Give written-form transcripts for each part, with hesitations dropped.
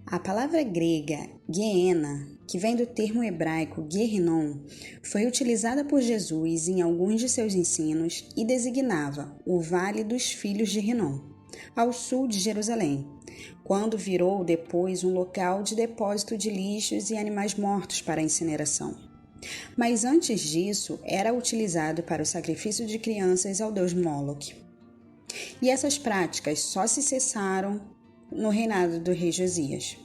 A palavra grega Gehenna, que vem do termo hebraico Gehinnom, foi utilizada por Jesus em alguns de seus ensinos e designava o Vale dos Filhos de Hinnom, ao sul de Jerusalém, quando virou depois um local de depósito de lixos e animais mortos para incineração. Mas antes disso, era utilizado para o sacrifício de crianças ao deus Moloque. E essas práticas só se cessaram no reinado do rei Josias.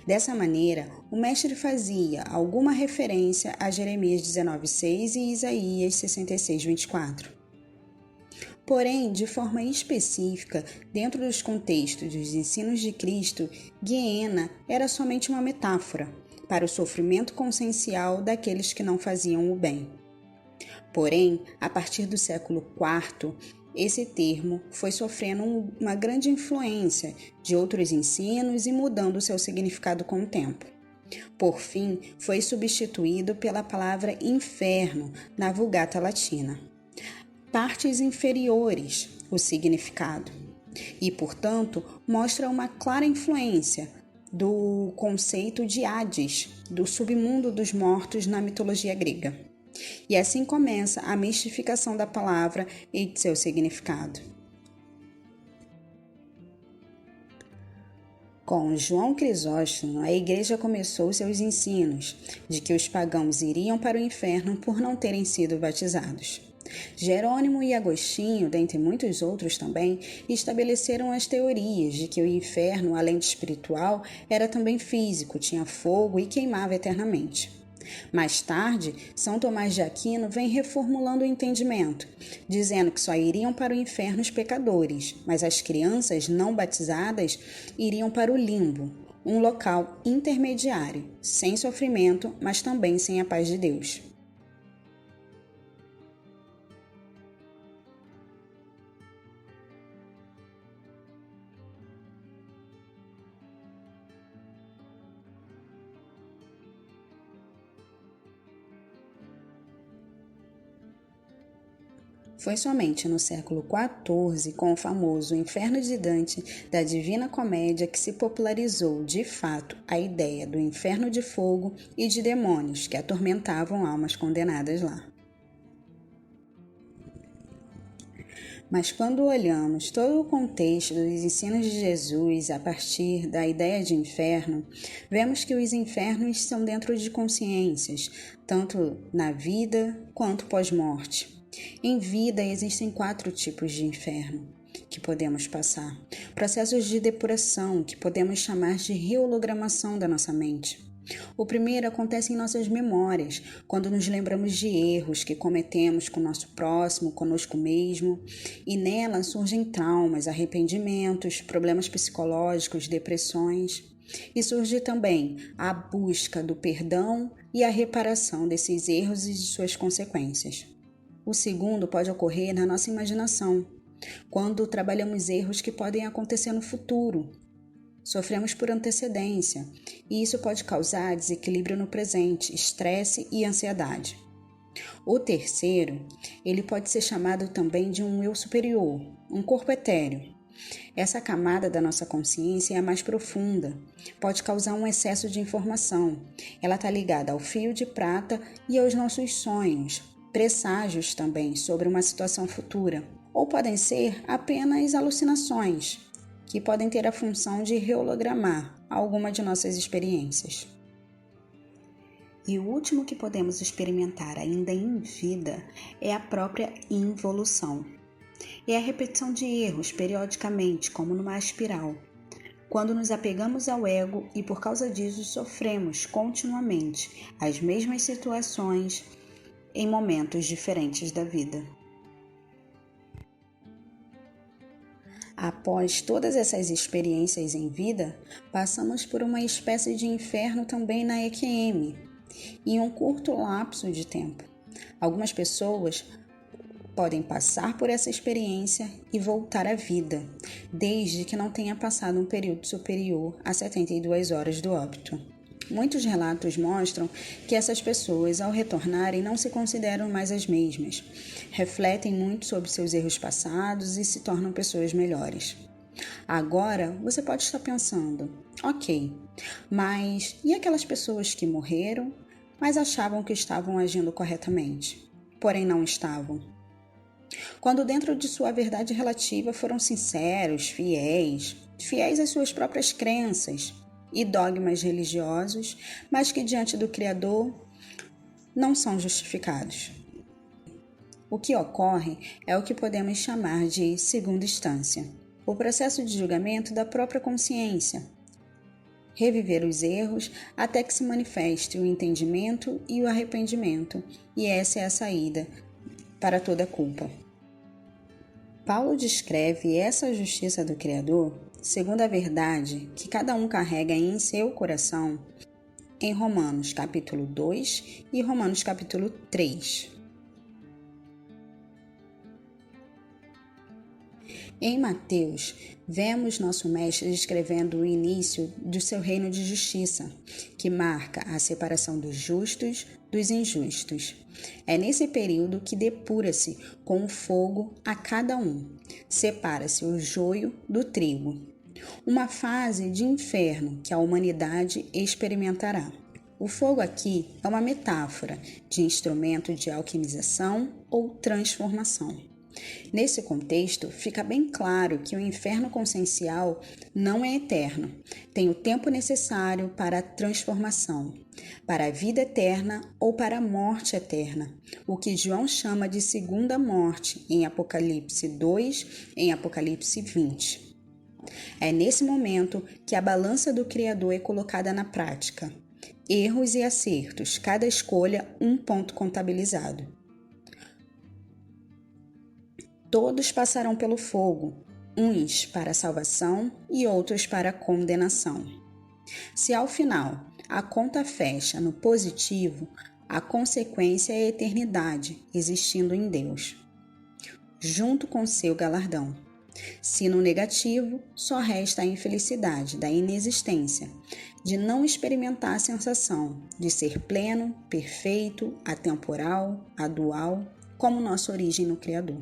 Dessa maneira, o mestre fazia alguma referência a Jeremias 19:6 e Isaías 66:24. Porém, de forma específica, dentro dos contextos dos ensinos de Cristo, Gehenna era somente uma metáfora para o sofrimento consciencial daqueles que não faziam o bem. Porém, a partir do século IV, esse termo foi sofrendo uma grande influência de outros ensinos e mudando seu significado com o tempo. Por fim, foi substituído pela palavra inferno na Vulgata Latina. Partes inferiores, o significado, e, portanto, mostra uma clara influência do conceito de Hades, do submundo dos mortos na mitologia grega. E assim começa a mistificação da palavra e de seu significado. Com João Crisóstomo, a Igreja começou seus ensinos de que os pagãos iriam para o inferno por não terem sido batizados. Jerônimo e Agostinho, dentre muitos outros também, estabeleceram as teorias de que o inferno, além de espiritual, era também físico, tinha fogo e queimava eternamente. Mais tarde, São Tomás de Aquino vem reformulando o entendimento, dizendo que só iriam para o inferno os pecadores, mas as crianças não batizadas iriam para o limbo, um local intermediário, sem sofrimento, mas também sem a paz de Deus. Foi somente no século XIV, com o famoso Inferno de Dante da Divina Comédia, que se popularizou de fato a ideia do inferno de fogo e de demônios que atormentavam almas condenadas lá. Mas quando olhamos todo o contexto dos ensinos de Jesus a partir da ideia de inferno, vemos que os infernos são dentro de consciências, tanto na vida quanto pós-morte. Em vida existem 4 tipos de inferno que podemos passar. Processos de depuração, que podemos chamar de rehologramação da nossa mente. O primeiro acontece em nossas memórias, quando nos lembramos de erros que cometemos com o nosso próximo, conosco mesmo, e nela surgem traumas, arrependimentos, problemas psicológicos, depressões. E surge também a busca do perdão e a reparação desses erros e de suas consequências. O segundo pode ocorrer na nossa imaginação, quando trabalhamos erros que podem acontecer no futuro. Sofremos por antecedência, e isso pode causar desequilíbrio no presente, estresse e ansiedade. O terceiro, ele pode ser chamado também de um eu superior, um corpo etéreo. Essa camada da nossa consciência é a mais profunda, pode causar um excesso de informação. Ela está ligada ao fio de prata e aos nossos sonhos, presságios também sobre uma situação futura, ou podem ser apenas alucinações, que podem ter a função de rehologramar alguma de nossas experiências. E o último que podemos experimentar ainda em vida é a própria involução. É a repetição de erros periodicamente, como numa espiral, quando nos apegamos ao ego e por causa disso sofremos continuamente as mesmas situações em momentos diferentes da vida. Após todas essas experiências em vida, passamos por uma espécie de inferno também na EQM, em um curto lapso de tempo. Algumas pessoas podem passar por essa experiência e voltar à vida, desde que não tenha passado um período superior a 72 horas do óbito. Muitos relatos mostram que essas pessoas, ao retornarem, não se consideram mais as mesmas, refletem muito sobre seus erros passados e se tornam pessoas melhores. Agora você pode estar pensando, ok, mas e aquelas pessoas que morreram, mas achavam que estavam agindo corretamente, porém não estavam? Quando dentro de sua verdade relativa foram sinceros, fiéis às suas próprias crenças e dogmas religiosos, mas que diante do Criador não são justificados. O que ocorre é o que podemos chamar de segunda instância, o processo de julgamento da própria consciência. Reviver os erros até que se manifeste o entendimento e o arrependimento, e essa é a saída para toda culpa. Paulo descreve essa justiça do Criador, segundo a verdade que cada um carrega em seu coração, em Romanos capítulo 2 e Romanos capítulo 3. Em Mateus, vemos nosso mestre descrevendo o início do seu reino de justiça, que marca a separação dos justos dos injustos. É nesse período que depura-se com o fogo a cada um, separa-se o joio do trigo. Uma fase de inferno que a humanidade experimentará. O fogo aqui é uma metáfora de instrumento de alquimização ou transformação. Nesse contexto, fica bem claro que o inferno consciencial não é eterno, tem o tempo necessário para a transformação, para a vida eterna ou para a morte eterna, o que João chama de segunda morte em Apocalipse 2, em Apocalipse 20. É nesse momento que a balança do Criador é colocada na prática. Erros e acertos, cada escolha um ponto contabilizado. Todos passarão pelo fogo, uns para a salvação e outros para a condenação. Se ao final a conta fecha no positivo, a consequência é a eternidade existindo em Deus, junto com seu galardão. Se no negativo, só resta a infelicidade da inexistência, de não experimentar a sensação de ser pleno, perfeito, atemporal, adual, como nossa origem no Criador.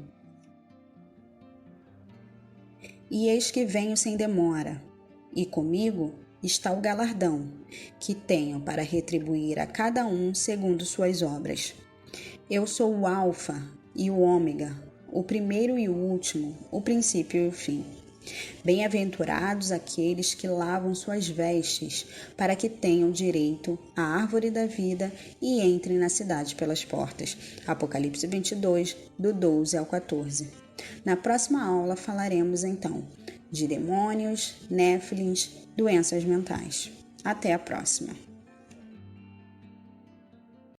E eis que venho sem demora, e comigo está o galardão, que tenho para retribuir a cada um segundo suas obras. Eu sou o Alfa e o Ômega, o primeiro e o último, o princípio e o fim. Bem-aventurados aqueles que lavam suas vestes, para que tenham direito à árvore da vida e entrem na cidade pelas portas. Apocalipse 22, do 12 ao 14. Na próxima aula falaremos então de demônios, néfilins, doenças mentais. Até a próxima!